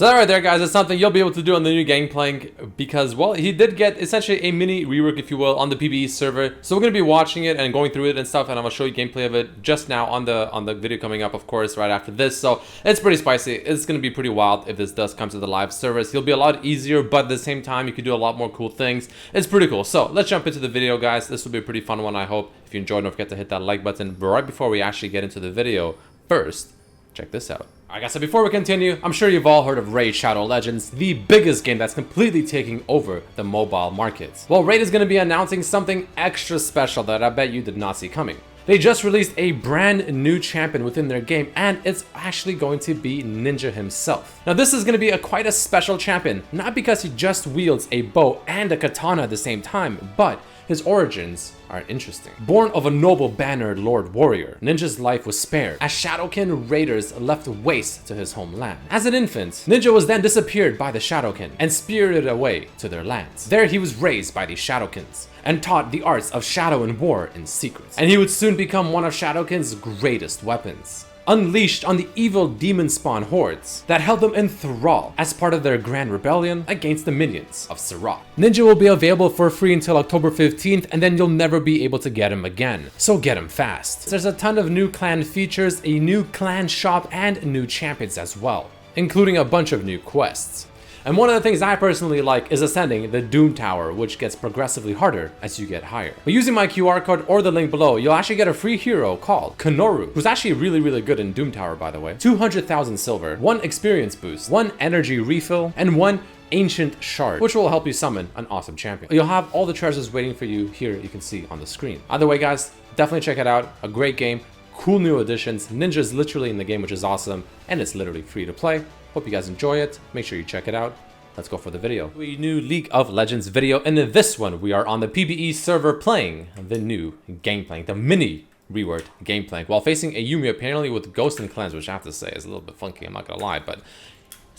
So that right there, guys, is something you'll be able to do on the new Gangplank because, well, he did get essentially a mini rework, if you will, on the PvE server. So we're going to be watching it and going through it and stuff, and I'm going to show you gameplay of it just now on the video coming up, of course, right after this. So it's pretty spicy. It's going to be pretty wild if this does come to the live service. It'll be a lot easier, but at the same time, you can do a lot more cool things. It's pretty cool. So let's jump into the video, guys. This will be a pretty fun one, I hope. If you enjoyed, don't forget to hit that like button. But right before we actually get into the video, first, check this out. Alright guys, so before we continue, I'm sure you've all heard of Raid Shadow Legends, the biggest game that's completely taking over the mobile market. Well, Raid is going to be announcing something extra special that I bet you did not see coming. They just released a brand new champion within their game, and it's actually going to be Ninja himself. Now this is going to be quite a special champion, not because he just wields a bow and a katana at the same time, but his origins are interesting. Born of a noble bannered lord warrior, Ninja's life was spared as Shadowkin raiders left waste to his homeland. As an infant, Ninja was then disappeared by the Shadowkin and spirited away to their lands. There he was raised by these Shadowkins and taught the arts of shadow and war in secret. And he would soon become one of Shadowkin's greatest weapons, unleashed on the evil demon spawn hordes that held them in thrall as part of their grand rebellion against the minions of Sirat. Ninja will be available for free until October 15th, and then you'll never be able to get him again, so get him fast. There's a ton of new clan features, a new clan shop, and new champions as well, including a bunch of new quests. And one of the things I personally like is ascending the Doom Tower, which gets progressively harder as you get higher. But using my QR code or the link below, you'll actually get a free hero called Kanoru, who's actually really good in Doom Tower, by the way. 200,000 silver, 1 experience boost, 1 energy refill, and 1 ancient shard, which will help you summon an awesome champion. You'll have all the treasures waiting for you here, you can see on the screen. Either way, guys, definitely check it out. A great game, cool new additions. Ninja's literally in the game, which is awesome, and it's literally free to play. Hope you guys enjoy it. Make sure you check it out. Let's go for the video. A new League of Legends video, and in this one, we are on the PvE server playing the new Gangplank, the mini reworked Gangplank, while facing a Yumi apparently with Ghost and Cleanse, which I have to say is a little bit funky, I'm not gonna lie, but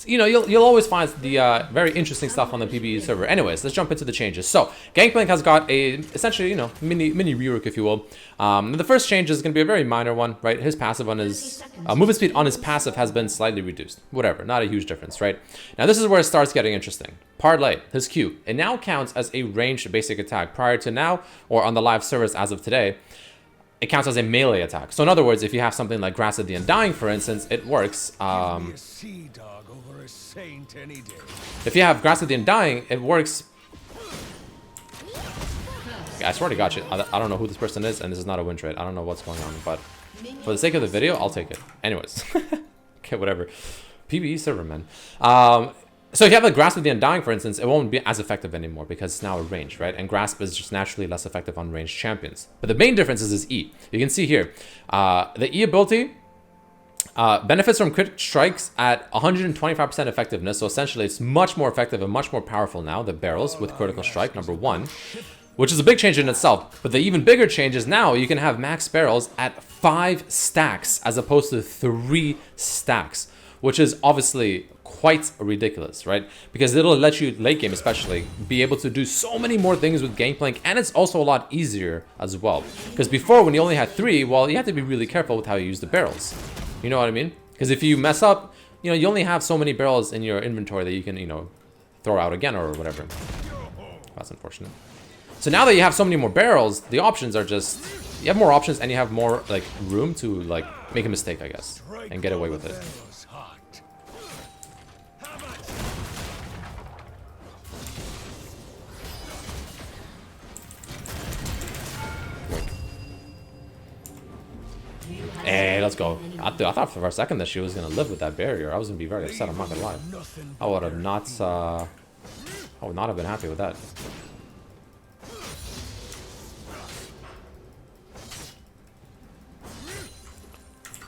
you know, you'll always find the very interesting stuff on the PvE server. Anyways, let's jump into the changes. So, Gangplank has got a, essentially, you know, mini rework, if you will. The first change is going to be a very minor one, right? His passive on his, movement speed on his passive has been slightly reduced. Whatever, not a huge difference, right? Now, this is where it starts getting interesting. Parlay, his Q, it now counts as a ranged basic attack. Prior to now, or on the live service as of today, it counts as a melee attack. So in other words, if you have something like Grass of the Undying, for instance, it works. If you have Grass of the Undying, it works. Yeah, I swear to God, I don't know who this person is, and this is not a win trade. I don't know what's going on, but for the sake of the video, I'll take it. Anyways, okay, whatever. PvE server, man. So if you have a Grasp of the Undying, for instance, it won't be as effective anymore because it's now a range, right? And Grasp is just naturally less effective on ranged champions. But the main difference is his E. You can see here, the E ability benefits from crit strikes at 125% effectiveness. So essentially, it's much more effective and much more powerful now, the barrels with critical strike, number 1. Which is a big change in itself. But the even bigger change is now you can have max barrels at 5 stacks as opposed to 3 stacks. Which is obviously quite ridiculous, right? Because it'll let you, late game especially, be able to do so many more things with Gangplank, and it's also a lot easier as well. Because before, when you only had 3, well, you had to be really careful with how you use the barrels. You know what I mean? Because if you mess up, you know, you only have so many barrels in your inventory that you can, you know, throw out again or whatever. That's unfortunate. So now that you have so many more barrels, the options are just, you have more options and you have more, like, room to, like, make a mistake, I guess, and get away with it. Hey, let's go. I thought for a second that she was going to live with that barrier. I was going to be very upset, I'm not going to lie. I would not have been happy with that.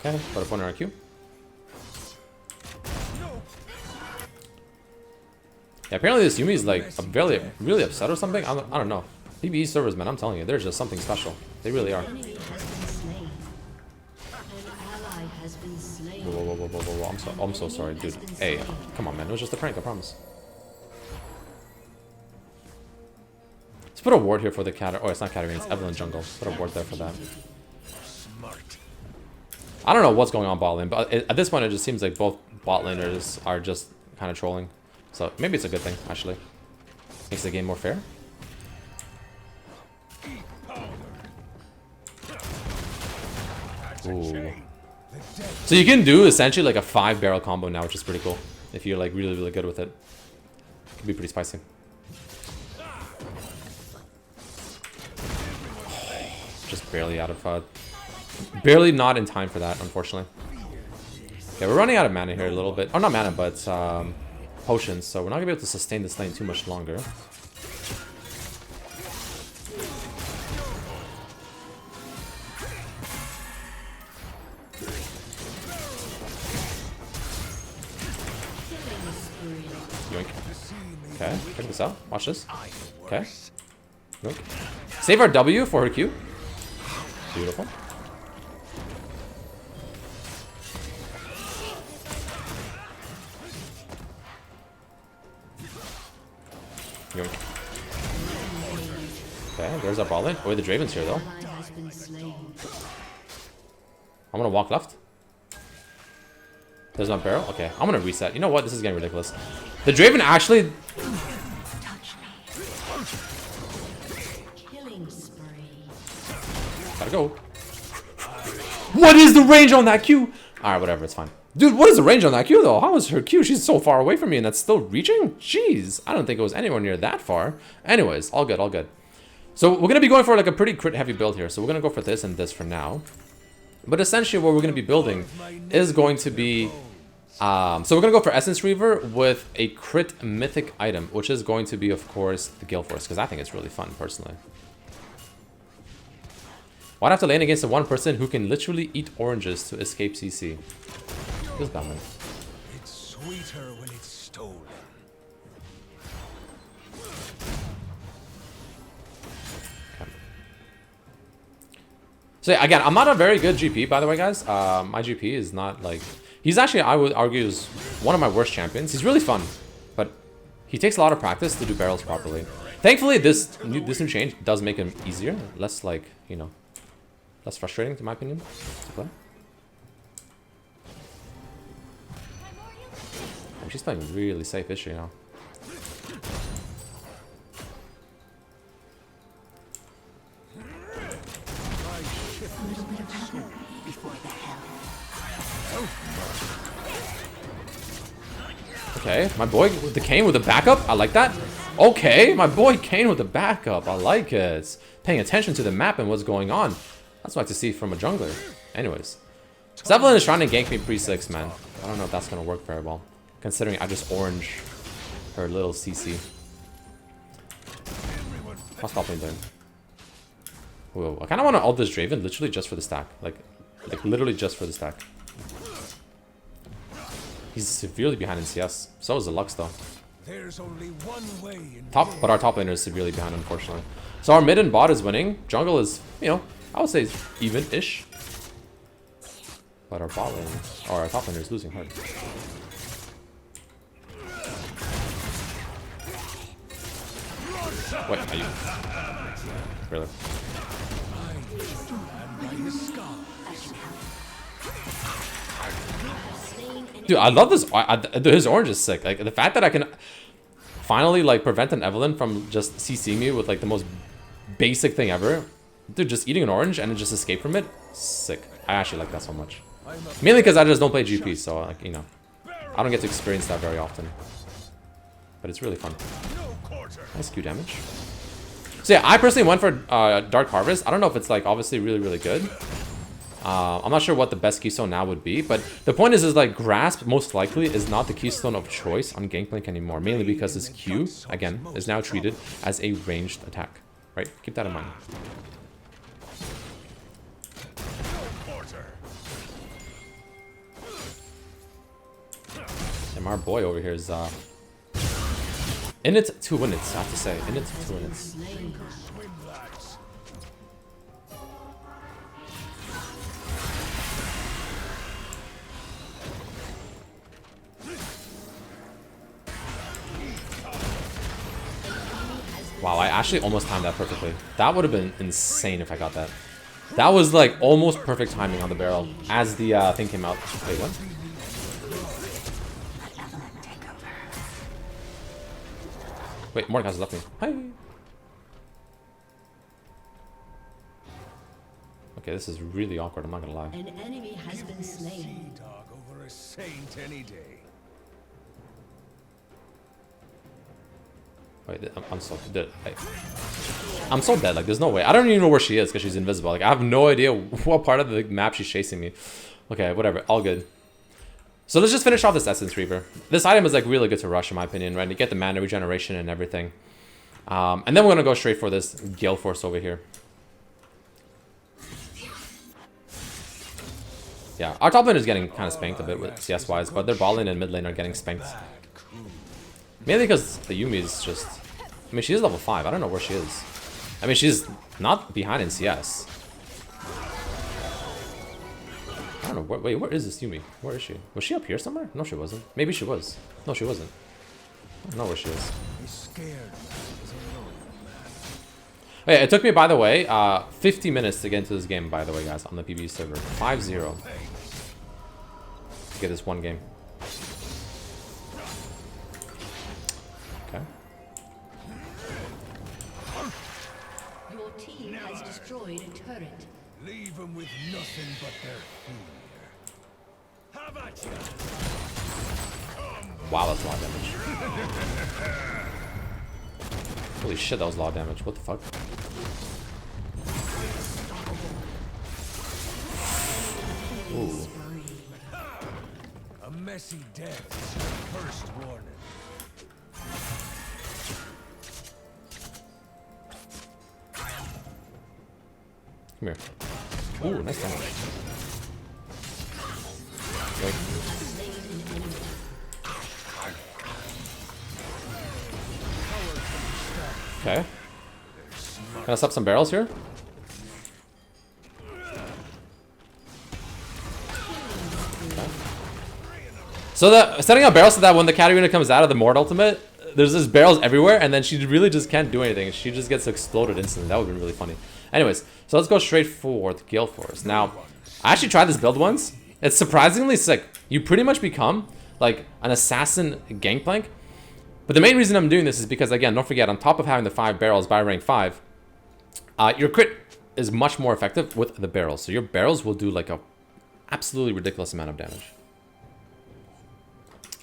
Okay, put a point on our Q. Yeah, apparently this Yumi is like really upset or something. I don't know. PvE servers, man, I'm telling you, they're just something special. They really are. Whoa. I'm so sorry, dude. Hey, come on, man. It was just a prank, I promise. Let's put a ward here for the cat. Oh, it's not Katarina, it's Evelyn Jungle. Put a ward there for that. I don't know what's going on bot lane, but at this point it just seems like both bot laners are just kind of trolling. So maybe it's a good thing, actually. Makes the game more fair. Ooh. So you can do essentially like a 5-barrel combo now, which is pretty cool. If you're like really, really good with it. It can be pretty spicy. Just barely out of... barely not in time for that, unfortunately. Okay, we're running out of mana here a little bit. Oh, not mana, but potions. So we're not going to be able to sustain this lane too much longer. Yoink. Okay, check this out. Watch this. Okay. Yoink. Save our W for her Q. Beautiful. Yoink. Okay, there's our ball lane. Oh, the Draven's here though. I'm gonna walk left. There's no barrel? Okay, I'm gonna reset. You know what? This is getting ridiculous. The Draven actually... Gotta go. What is the range on that Q? Alright, whatever, it's fine. Dude, what is the range on that Q though? How is her Q? She's so far away from me and that's still reaching? Jeez, I don't think it was anywhere near that far. Anyways, all good, all good. So we're gonna be going for like a pretty crit heavy build here. So we're gonna go for this and this for now. But essentially what we're gonna be building is going to be... so we're gonna go for Essence Reaver with a crit mythic item, which is going to be, of course, the Gale Force, because I think it's really fun, personally. Why'd I have to lane against the one person who can literally eat oranges to escape CC? Feels bad, man. It's sweeter when it's stolen. Okay. So yeah, again, I'm not a very good GP, by the way, guys. My GP is not like... He's actually, I would argue, is one of my worst champions. He's really fun, but he takes a lot of practice to do barrels properly. Thankfully, this new change does make him easier. Less like, you know, less frustrating, in my opinion, to play. Oh, she's playing really safe, is she, you know? Okay, my boy with the Kane with the backup. I like that. Okay, my boy Kane with the backup. I like it. Paying attention to the map and what's going on. That's what I like to see from a jungler. Anyways. Zeppelin is trying to gank me pre-6, man. I don't know if that's going to work very well. Considering I just orange her little CC. I'll stop playing doing. Whoa, I kind of want to ult this Draven literally just for the stack. Like literally just for the stack. He's severely behind in CS. So is the Lux though. There's only one way in But our top laner is severely behind, unfortunately. So our mid and bot is winning. Jungle is, you know, I would say even-ish. But our bot lane, or our top laner is losing hard. Wait, are you? Really? Dude, I love this. His orange is sick. Like the fact that I can finally like prevent an Evelyn from just CCing me with like the most basic thing ever. Dude, just eating an orange and then just escape from it. Sick. I actually like that so much. Mainly because I just don't play GP, so like, you know, I don't get to experience that very often. But it's really fun. Nice Q damage. So yeah, I personally went for Dark Harvest. I don't know if it's like obviously really, really good. I'm not sure what the best keystone now would be, but the point is like Grasp most likely is not the keystone of choice on Gangplank anymore, mainly because his Q, again, is now treated as a ranged attack, right? Keep that in mind. And our boy over here is in it to win it, I have to say. In it to win it. Wow, I actually almost timed that perfectly. That would have been insane if I got that. That was like almost perfect timing on the barrel as the thing came out. Wait, what? Wait, Mordekaiser's left me. Hi. Okay, this is really awkward, I'm not gonna lie. An enemy has been slain. Sea dog over a saint any day. Wait, I'm so dead. I'm so dead. Like, there's no way. I don't even know where she is because she's invisible. Like, I have no idea what part of the map she's chasing me. Okay, whatever. All good. So let's just finish off this Essence Reaver. This item is like really good to rush, in my opinion, right? You get the mana regeneration and everything. And then we're gonna go straight for this Gale Force over here. Yeah, our top lane is getting kind of spanked a bit with CS wise, but their bot lane and mid lane are getting spanked. Mainly because the Yuumi is just... I mean, she is level 5. I don't know where she is. I mean, she's not behind in CS. I don't know. Wait, where is this Yuumi? Where is she? Was she up here somewhere? No, she wasn't. Maybe she was. No, she wasn't. I don't know where she is. He's scared. Wait, it took me, by the way, 50 minutes to get into this game, by the way, guys, on the PvE server. 5-0. To get this one game. Okay. Your team has destroyed a turret. Leave them with nothing but their fear. How about you? Wow, that's a lot of damage. Holy shit, that was a lot of damage. What the fuck? Ooh. A messy death is your first warning. Come here. Ooh, nice damage. Okay. Okay. Can I stop some barrels here? Okay. So setting up barrels so that when the Katarina comes out of the Mord ultimate, there's just barrels everywhere, and then she really just can't do anything. She just gets exploded instantly. That would be really funny. Anyways, so let's go straight for the Gale Force. Now, I actually tried this build once. It's surprisingly sick. You pretty much become like an assassin Gangplank. But the main reason I'm doing this is because, again, don't forget, on top of having the 5 barrels by rank 5, your crit is much more effective with the barrels. So your barrels will do like a absolutely ridiculous amount of damage.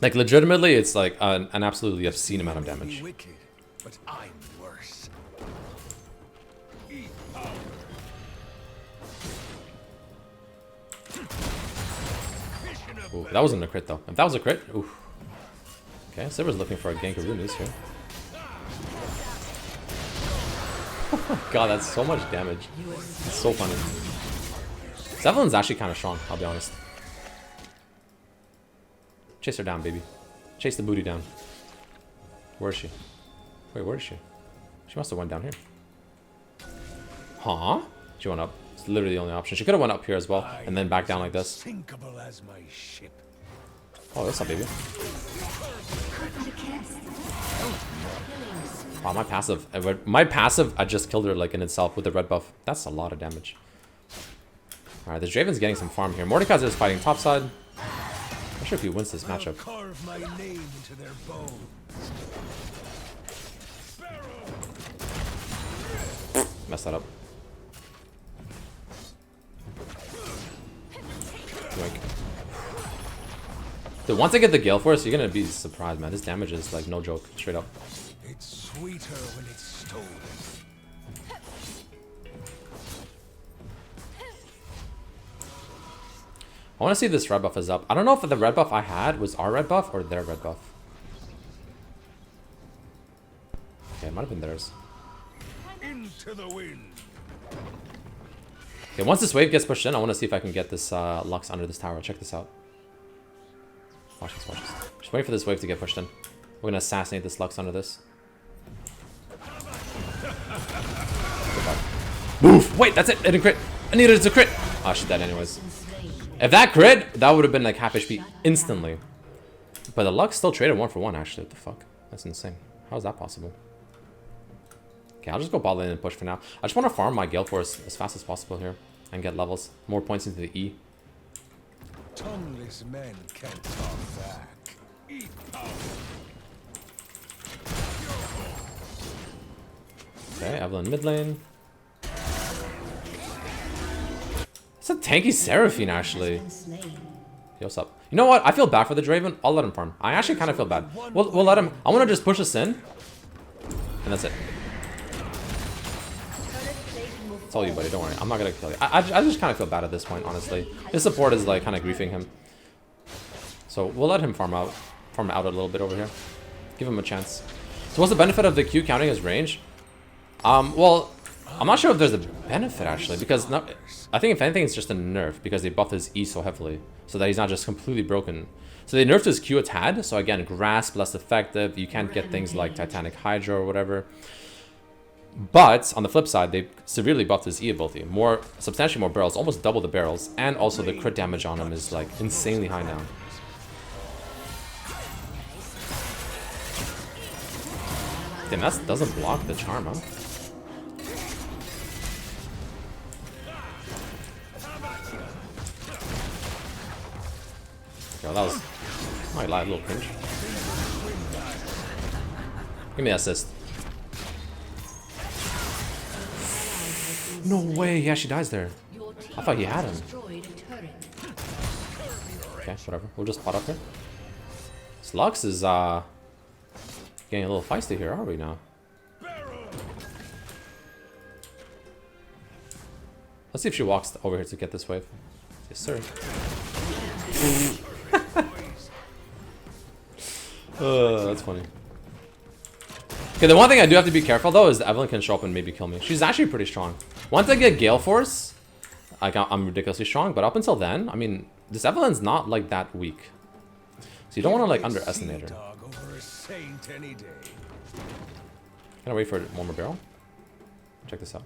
Like, legitimately, it's like an absolutely obscene amount of damage. Wicked, but I'm worse. Ooh, that wasn't a crit, though. If that was a crit, ooh. Okay, Silver's looking for a gank of Runes here. God, that's so much damage. It's so funny. Zepplin's actually kind of strong, I'll be honest. Chase her down, baby. Chase the booty down. Where is she? Wait, where is she? She must have went down here. Huh? She went up. It's literally the only option. She could have went up here as well, and then back down like this. Sinkable as my ship. Oh, that's not baby. Wow, my passive, I just killed her like in itself with the red buff. That's a lot of damage. All right, the Draven's getting some farm here. Mordekaiser is fighting topside. Not sure if he wins this matchup. Carve my name into their bones. Messed that up. Yoink. Dude, once I get the Gale Force, you're gonna be surprised, man. This damage is like no joke, straight up. It's sweeter when it's stolen. I want to see if this red buff is up. I don't know if the red buff I had was our red buff or their red buff. Okay, it might have been theirs. Into the wind. Okay, once this wave gets pushed in, I want to see if I can get this Lux under this tower. Check this out. Watch this, watch this. Just wait for this wave to get pushed in. We're going to assassinate this Lux under this. Boof! Wait, that's it! It didn't crit! I needed it to crit! Oh, she's dead anyways. If that crit, that would have been like half HP instantly. But the Lux still traded 1 for 1, actually. What the fuck? That's insane. How is that possible? Okay, I'll just go bot lane and push for now. I just want to farm my Gale Force as fast as possible here and get levels. More points into the E. Tongueless men can't talk back. Eat power. Okay, Evelyn mid lane. It's a tanky Seraphine, actually. Hey, what's up? You know what? I feel bad for the Draven. I'll let him farm. I actually kind of feel bad. We'll let him. I want to just push us in. And that's it. It's all you, buddy. Don't worry. I'm not going to kill you. I just kind of feel bad at this point, honestly. His support is like kind of griefing him. So we'll let him farm out a little bit over here. Give him a chance. So what's the benefit of the Q counting his range? Well, I'm not sure if there's a benefit, actually, because I think if anything, it's just a nerf, because they buffed his E so heavily, so that he's not just completely broken. So they nerfed his Q a tad, so again, Grasp, less effective, you can't get things like Titanic Hydra or whatever. But, on the flip side, they severely buffed his E ability. Substantially more barrels, almost double the barrels, and also the crit damage on him is, like, insanely high now. Damn, that doesn't block the charm, huh? Yo, that was my little pinch. Give me the assist. No way, he actually dies there. I thought he had him. Okay, whatever. We'll just spot up here. This Lux is getting a little feisty here, are we now? Let's see if she walks over here to get this wave. Yes, sir. That's funny. Okay, the one thing I do have to be careful though is that Evelyn can show up and maybe kill me. She's actually pretty strong. Once I get Gale Force, I'm ridiculously strong, but up until then, I mean, this Evelyn's not like that weak. So you don't want to like underestimate her. Gotta wait for one more barrel. Check this out.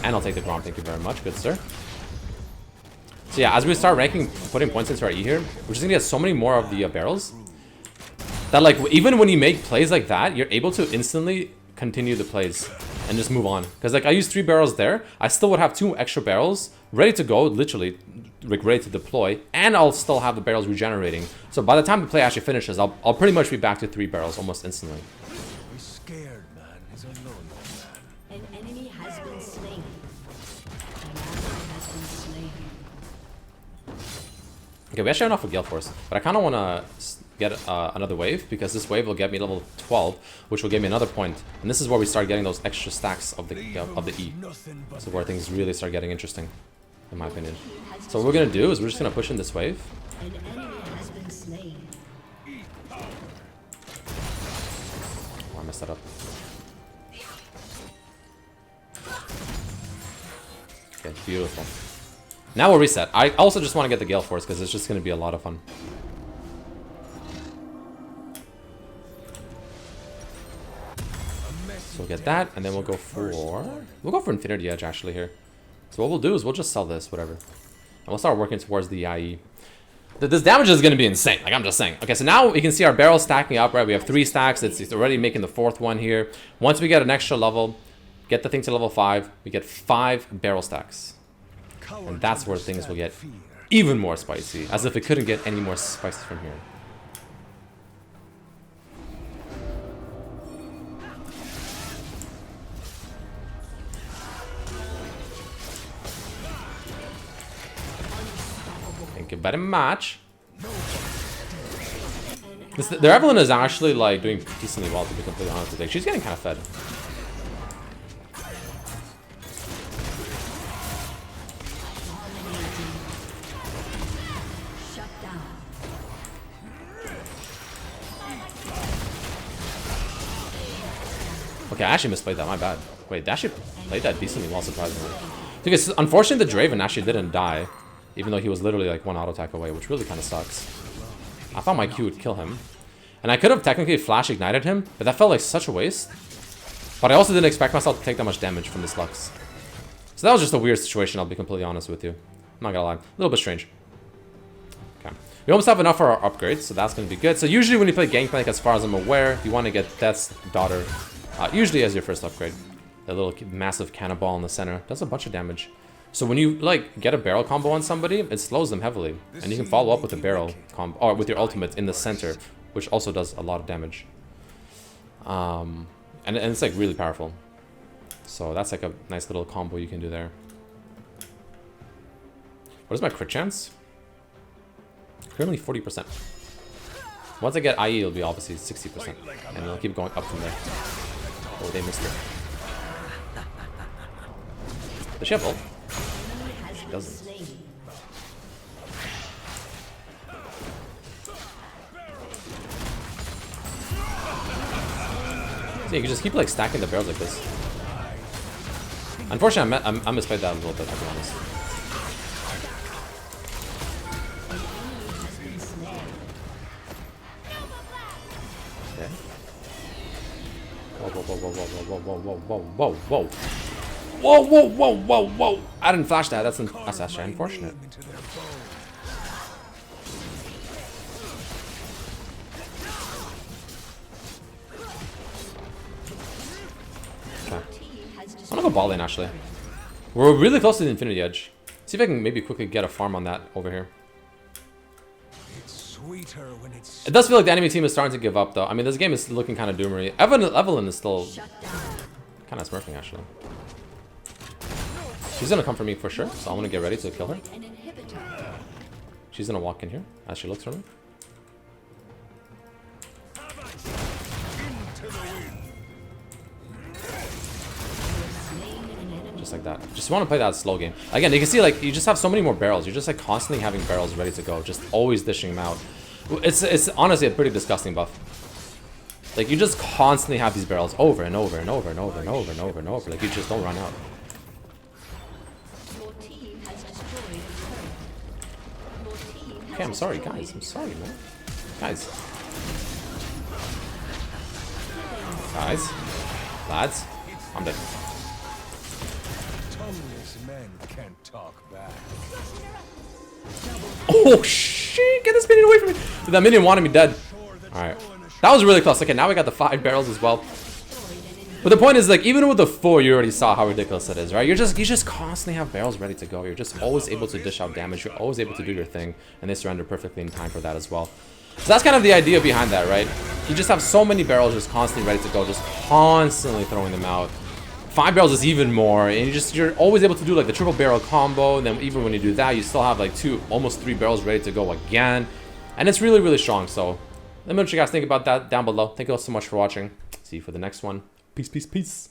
And I'll take the Grom, thank you very much, good sir. So yeah, as we start ranking, putting points into our E here, we're just gonna get so many more of the barrels that like, even when you make plays like that, you're able to instantly continue the plays and just move on. Because like I used 3 barrels there, I still would have 2 extra barrels ready to go, literally, like ready to deploy, and I'll still have the barrels regenerating. So by the time the play actually finishes, I'll pretty much be back to 3 barrels almost instantly. A scared man is a lonely man. An enemy has been slain. An ally has been slain. Okay, we actually have enough for Gale Force, but I kind of want to get another wave, because this wave will get me level 12, which will give me another point. And this is where we start getting those extra stacks of the E. This is where things really start getting interesting, in my opinion. So what we're going to do is we're just going to push in this wave. An enemy has been slain. Oh, I messed that up. Okay, beautiful. Now we'll reset. I also just want to get the Gale Force, because it's just going to be a lot of fun. So we'll get that, and then we'll go for Infinity Edge actually here. So what we'll do is we'll just sell this, whatever. And we'll start working towards the IE. This damage is going to be insane, like I'm just saying. Okay, so now we can see our barrels stacking up, right? We have 3 stacks, it's already making the 4th one here. Once we get an extra level, get the thing to level 5, we get 5 barrel stacks. And that's where things will get even more spicy, as if it couldn't get any more spicy from here. Thank you very much. Their Evelyn is actually like doing decently well, to be completely honest with you. She's getting kind of fed. Okay, I actually misplayed that, my bad. Wait, they actually played that decently well, surprisingly. Because unfortunately the Draven actually didn't die, even though he was literally like 1 auto attack away, which really kind of sucks. I thought my Q would kill him. And I could have technically flash ignited him, but that felt like such a waste. But I also didn't expect myself to take that much damage from this Lux. So that was just a weird situation, I'll be completely honest with you. I'm not gonna lie. A little bit strange. Okay. We almost have enough for our upgrades, so that's gonna be good. So usually when you play Gangplank, as far as I'm aware, you want to get Death's Daughter usually as your first upgrade. The little massive cannonball in the center does a bunch of damage. So when you like get a barrel combo on somebody, it slows them heavily, and you can follow up with a barrel combo or with your ultimate in the center, which also does a lot of damage. And it's like really powerful. So that's like a nice little combo you can do there. What is my crit chance? Currently 40%. Once I get IE, it'll be obviously 60%, and it'll keep going up from there. Oh, they missed her. Does she have ult? She doesn't. So you can just keep like stacking the barrels like this. Unfortunately, I misplayed that a little bit, I'll be honest. Okay. Whoa, whoa, whoa, whoa, whoa, whoa, whoa, whoa, whoa, whoa, whoa. Whoa, whoa, whoa, whoa, whoa! I didn't flash that. That's actually unfortunate. Okay. I'm gonna go ball lane actually. We're really close to the Infinity Edge. See if I can maybe quickly get a farm on that over here. It does feel like the enemy team is starting to give up though. I mean, this game is looking kind of doomery. Evelyn is still kind of smurfing actually. She's gonna come for me for sure, so I'm gonna get ready to kill her. She's gonna walk in here as she looks for me. Just like that. Just want to play that slow game. Again, you can see like you just have so many more barrels. You're just like constantly having barrels ready to go, just always dishing them out. It's honestly a pretty disgusting buff. Like you just constantly have these barrels over and over and over and over and over and over and over. Like you just don't run out. Okay, I'm sorry, guys. I'm sorry, man. Guys. Guys. Lads. I'm dead. Oh, shit. Get this minion away from me. Dude, that minion wanted me dead. Alright. That was really close. Okay, now we got the 5 barrels as well. But the point is, like, even with the 4, you already saw how ridiculous it is, right? You just constantly have barrels ready to go. You're just always able to dish out damage. You're always able to do your thing, and they surrender perfectly in time for that as well. So that's kind of the idea behind that, right? You just have so many barrels just constantly ready to go, just constantly throwing them out. 5 barrels is even more, and you're always able to do like the triple barrel combo, and then even when you do that, you still have like 2, almost 3 barrels ready to go again. And it's really, really strong. So let me know what you guys think about that down below. Thank you all so much for watching. See you for the next one. Peace, peace, peace.